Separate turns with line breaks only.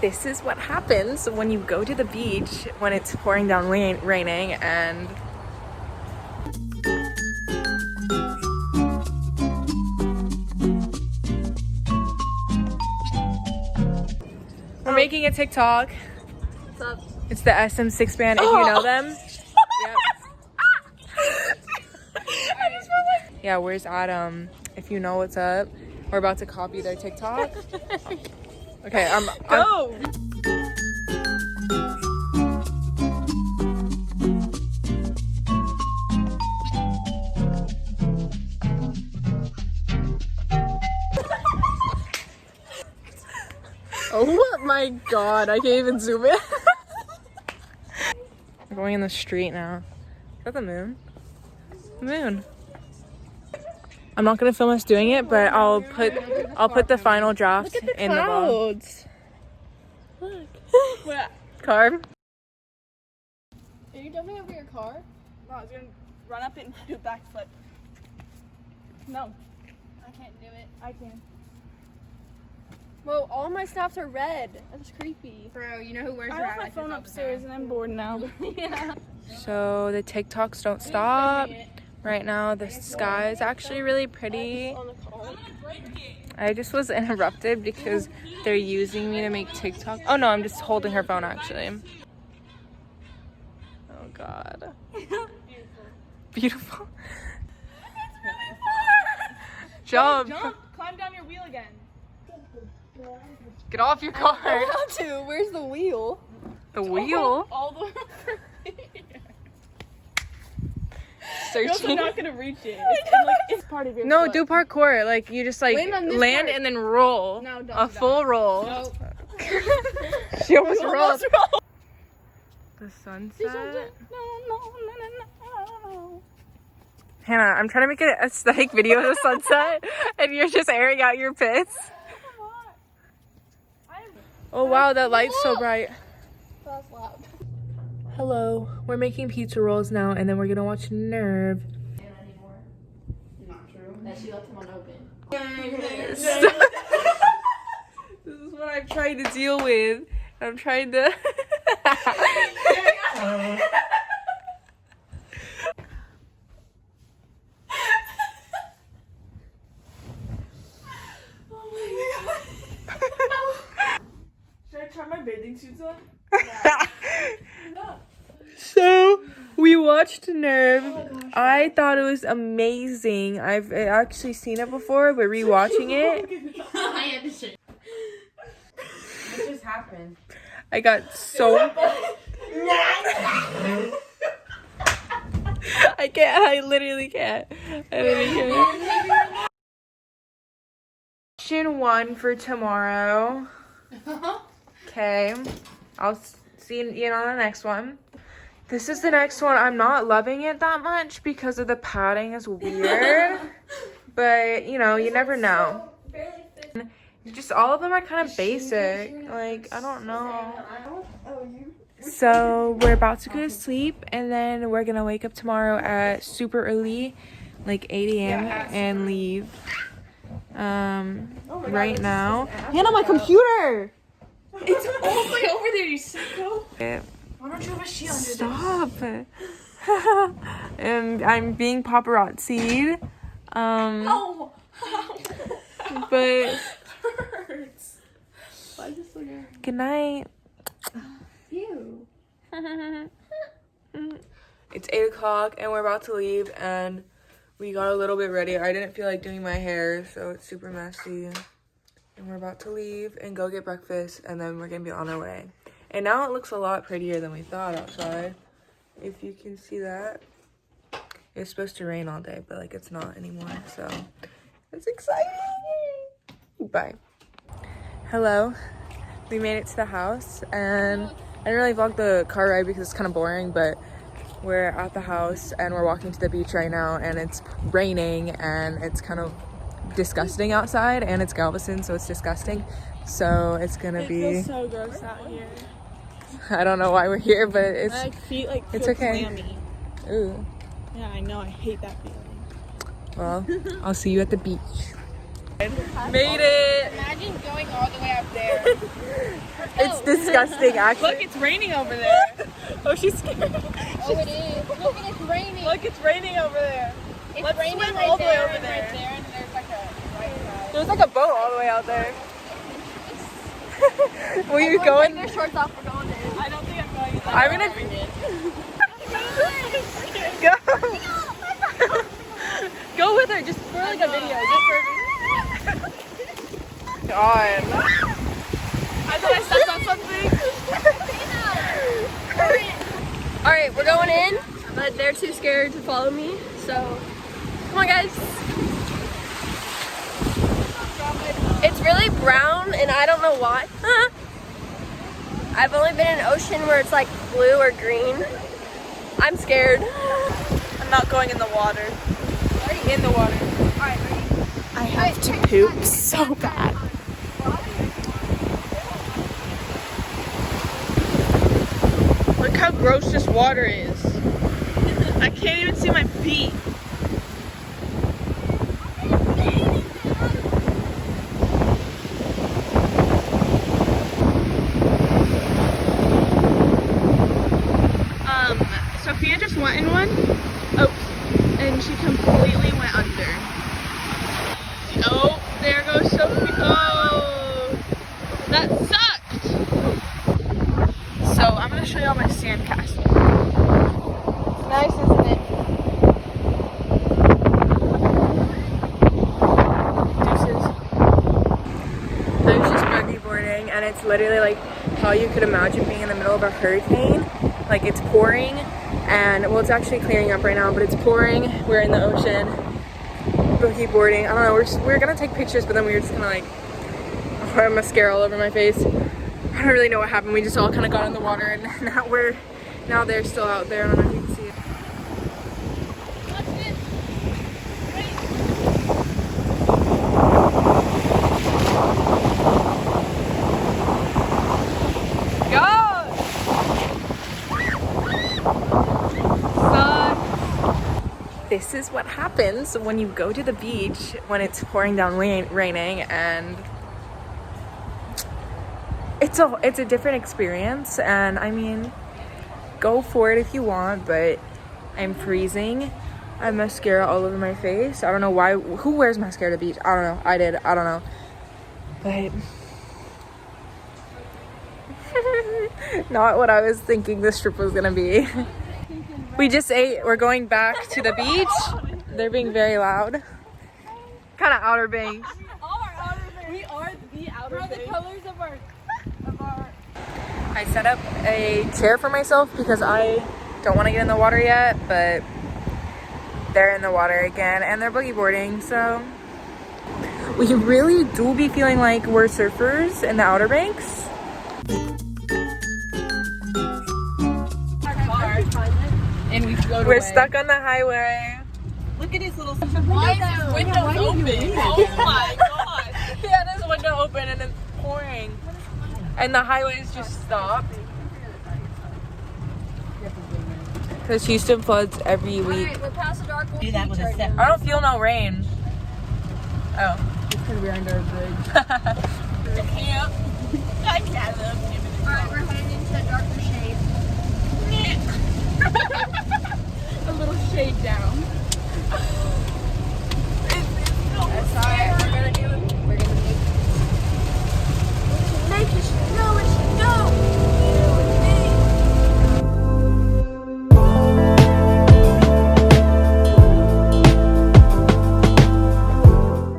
this is what happens when you go to the beach when it's pouring down raining and we're making a TikTok.
What's up?
It's the SM6 band, if you know them. Yep. Yeah, where's Adam? If you know what's up. We're about to copy their TikTok. Okay,
Go!
Oh my god, I can't even zoom in. We're going in the street now. Is that the moon? The moon. I'm not gonna film us doing it, but I'll put the final draft in the vlog.
Look. What?
Car.
Are you jumping over your car? No, I was gonna run up and do a backflip. No. I can't do it. I can. Whoa, all my snaps are red. That's creepy.
Bro, you know who wears
I
your
left my phone upstairs and I'm bored now.
Yeah.
So the TikToks don't stop. Right now the sky is actually really pretty. I just was interrupted because they're using me to make TikTok. Oh no, I'm just holding her phone actually. Oh god. Beautiful. Jump.
Jump! Climb down your wheel again.
Get off your car.
I want to. Where's the wheel?
The wheel?
All the way over here. You're also
Searching.
not gonna reach it. It's part of your
No,
foot.
do parkour. Like you just like
Land on this
land
part.
and then roll.
No, don't
A
do
full
that.
roll.
No.
She almost
You
rolled.
almost rolled.
The sunset.
No.
Hannah, I'm trying to make an aesthetic video of the sunset, and you're just airing out your pits. Oh wow, that light's so bright.
That's loud.
Hello, we're making pizza rolls now, and then we're gonna watch Nerve.
Not true. That she left them unopened.
This is what I'm trying to deal with. I'm trying to.
Should I try my bathing suits on?
So we watched Nerve. I thought it was amazing. I've actually seen it before, but rewatching it,
I had to shit. What just happened?
I got so. I can't. I literally can't. I literally can't. Question 1 for tomorrow. Okay, I'll see you on the next one. This is the next one. I'm not loving it that much because of the padding is weird. But, you know, you never know. Just all of them are kind of basic. Like, I don't know. So, we're about to go to sleep. And then we're going to wake up tomorrow at super early. Like 8 a.m. and leave. Right now.
Hannah, my computer!
It's all the way over there, you sicko.
Yeah.
Why don't you have a sheet under
Stop. And I'm being paparazzi'd.
Oh!
But
Hurts. Why is this so good?
good night.
Ew.
It's 8 o'clock and we're about to leave and we got a little bit ready. I didn't feel like doing my hair, so it's super messy. And we're about to leave and go get breakfast and then we're gonna be on our way. And now it looks a lot prettier than we thought outside. If you can see that. It's supposed to rain all day, but like it's not anymore, so it's exciting. Bye. Hello. We made it to the house and I didn't really vlog the car ride because it's kind of boring, but we're at the house and we're walking to the beach right now and it's raining and it's kind of disgusting outside and it's Galveston, so it's disgusting. So it's gonna be.
It feels so gross out here.
I don't know why we're here, but it's.
My feet like feel
it's okay.
clammy.
Ooh.
Yeah, I know. I hate that feeling.
Well, I'll see you at the beach. Made it.
Imagine going all the way up there.
It's disgusting, actually.
Look, it's raining over there.
Oh, she's scared.
Oh, it is. Look, and it's raining.
Look, it's raining over there.
It's
let's
raining
swim
right
all the way
there,
over
and
there.
right there, and there's like a white cloud.
There's like a boat all the way out there. Will you go in?
Take their shorts off. We're going there. I don't think I'm going in there.
I'm gonna go. Go with her. Just for like a video. Just for. God.
I thought I stepped on something.
All right, we're going in, but they're too scared to follow me. So, come on, guys. It's really brown, and I don't know why. I've only been in an ocean where it's like blue or green. I'm scared.
I'm not going in the water. Already in the water.
Alright, ready?
I have to poop so bad. Look how gross this water is. I can't even see my feet. Sophia just went in one. Oops. And she completely went under. Oh, there goes Sophie. Oh, that sucked. So I'm gonna show y'all my sandcastle. It's nice, isn't it? Deuces. I was just buggy boarding, and it's literally like how you could imagine being in the middle of a hurricane. Like it's pouring, and well, it's actually clearing up right now, but it's pouring. We're in the ocean, boogie boarding. I don't know. We're gonna take pictures, but then we were just gonna like have mascara all over my face. I don't really know what happened. We just all kind of got in the water, and now they're still out there. I don't know if you can see it. This is what happens when you go to the beach when it's pouring down raining, and it's a different experience. And I mean, go for it if you want, but I'm freezing. I have mascara all over my face. I don't know why. Who wears mascara to the beach? I don't know. I did. I don't know. But not what I was thinking this trip was gonna be. We just ate. We're going back to the beach. They're being very loud. Kind of Outer Banks.
We are the outer banks. The colors of our
I set up a chair for myself because I don't want to get in the water yet, but they're in the water again and they're boogie boarding, so we really do be feeling like we're surfers in the Outer Banks.
and we float
We're
away.
stuck on the highway.
Look at his little. Why is his window open? Oh my god!
He had his window open and it's pouring, and the highways just stopped. Because Houston floods every week.
Alright, we're past the dark.
Do that with a step.
I don't feel no rain. Oh.
It's because we're under a bridge.
I can't.